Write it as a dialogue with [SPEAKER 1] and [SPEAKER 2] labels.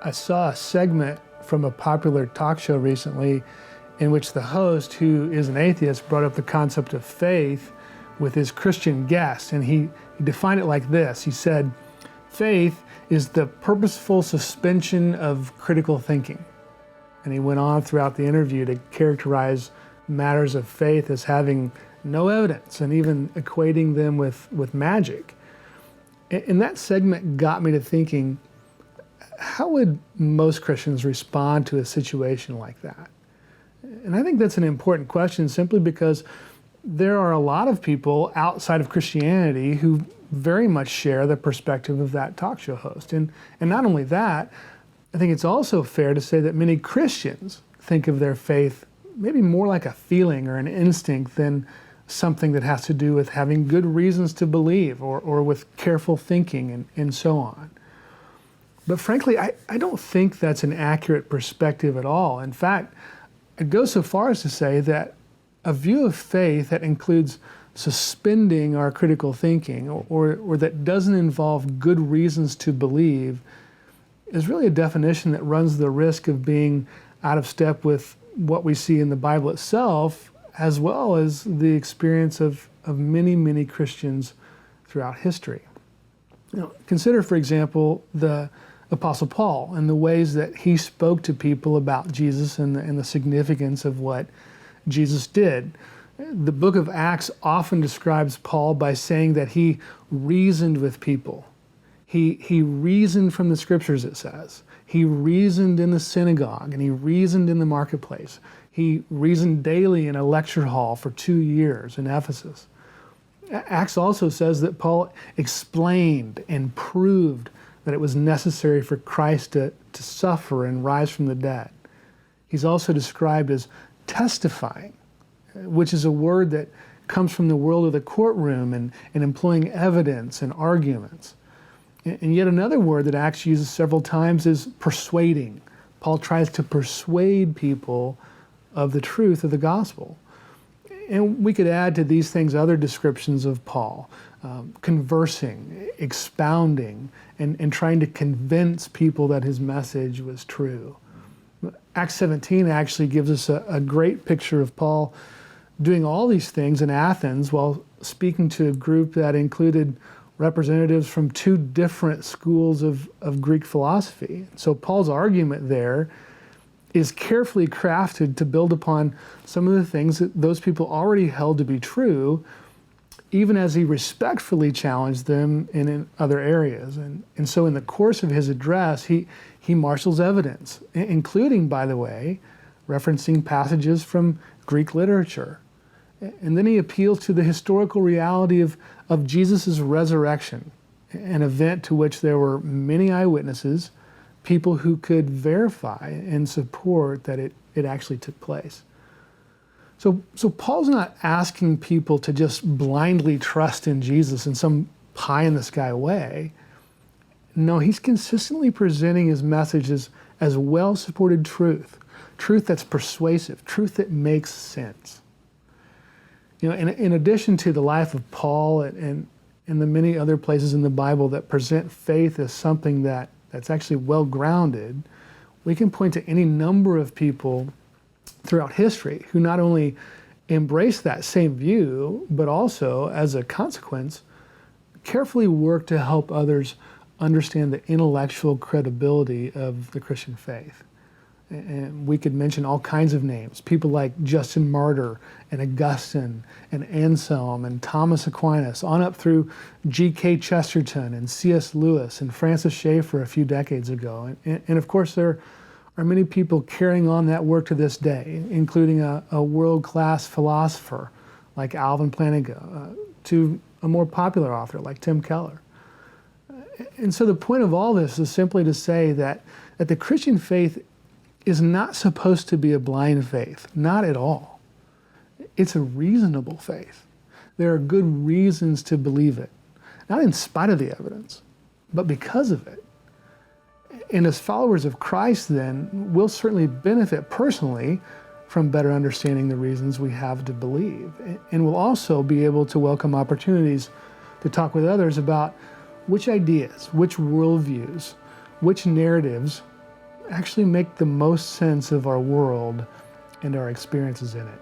[SPEAKER 1] I saw a segment from a popular talk show recently in which the host, who is an atheist, brought up the concept of faith with his Christian guest, and he defined it like this. He said, faith is the purposeful suspension of critical thinking. And he went on throughout the interview to characterize matters of faith as having no evidence and even equating them with magic. And that segment got me to thinking, how would most Christians respond to a situation like that? And I think that's an important question simply because there are a lot of people outside of Christianity who very much share the perspective of that talk show host. And not only that, I think it's also fair to say that many Christians think of their faith maybe more like a feeling or an instinct than something that has to do with having good reasons to believe or with careful thinking and so on. But frankly, I don't think that's an accurate perspective at all. In fact, I'd go so far as to say that a view of faith that includes suspending our critical thinking or that doesn't involve good reasons to believe is really a definition that runs the risk of being out of step with what we see in the Bible itself, as well as the experience of many, many Christians throughout history. Consider, for example, the Apostle Paul and the ways that he spoke to people about Jesus and the significance of what Jesus did. The book of Acts often describes Paul by saying that he reasoned with people. He reasoned from the scriptures, it says. He reasoned in the synagogue and he reasoned in the marketplace. He reasoned daily in a lecture hall for 2 years in Ephesus. Acts also says that Paul explained and proved that it was necessary for Christ to suffer and rise from the dead. He's also described as testifying, which is a word that comes from the world of the courtroom and employing evidence and arguments. And yet another word that Acts uses several times is persuading. Paul tries to persuade people of the truth of the gospel. And we could add to these things other descriptions of Paul, conversing, expounding, and trying to convince people that his message was true. Acts 17 actually gives us a great picture of Paul doing all these things in Athens while speaking to a group that included representatives from 2 different schools of Greek philosophy. So Paul's argument there is carefully crafted to build upon some of the things that those people already held to be true, even as he respectfully challenged them in other areas. And so in the course of his address, he marshals evidence, including, by the way, referencing passages from Greek literature. And then he appeals to the historical reality of Jesus' resurrection, an event to which there were many eyewitnesses, people who could verify and support that it actually took place. So Paul's not asking people to just blindly trust in Jesus in some pie-in-the-sky way. No, he's consistently presenting his messages as well-supported truth that's persuasive, truth that makes sense. In addition to the life of Paul and the many other places in the Bible that present faith as something that's actually well-grounded, we can point to any number of people throughout history who not only embrace that same view, but also, as a consequence, carefully work to help others understand the intellectual credibility of the Christian faith. And we could mention all kinds of names, people like Justin Martyr and Augustine and Anselm and Thomas Aquinas, on up through G.K. Chesterton and C.S. Lewis and Francis Schaeffer a few decades ago. And of course, there are many people carrying on that work to this day, including a world-class philosopher like Alvin Plantinga, to a more popular author like Tim Keller. And so the point of all this is simply to say that the Christian faith is not supposed to be a blind faith, not at all. It's a reasonable faith. There are good reasons to believe it, not in spite of the evidence, but because of it. And as followers of Christ, then, we'll certainly benefit personally from better understanding the reasons we have to believe. And we'll also be able to welcome opportunities to talk with others about which ideas, which worldviews, which narratives actually make the most sense of our world and our experiences in it.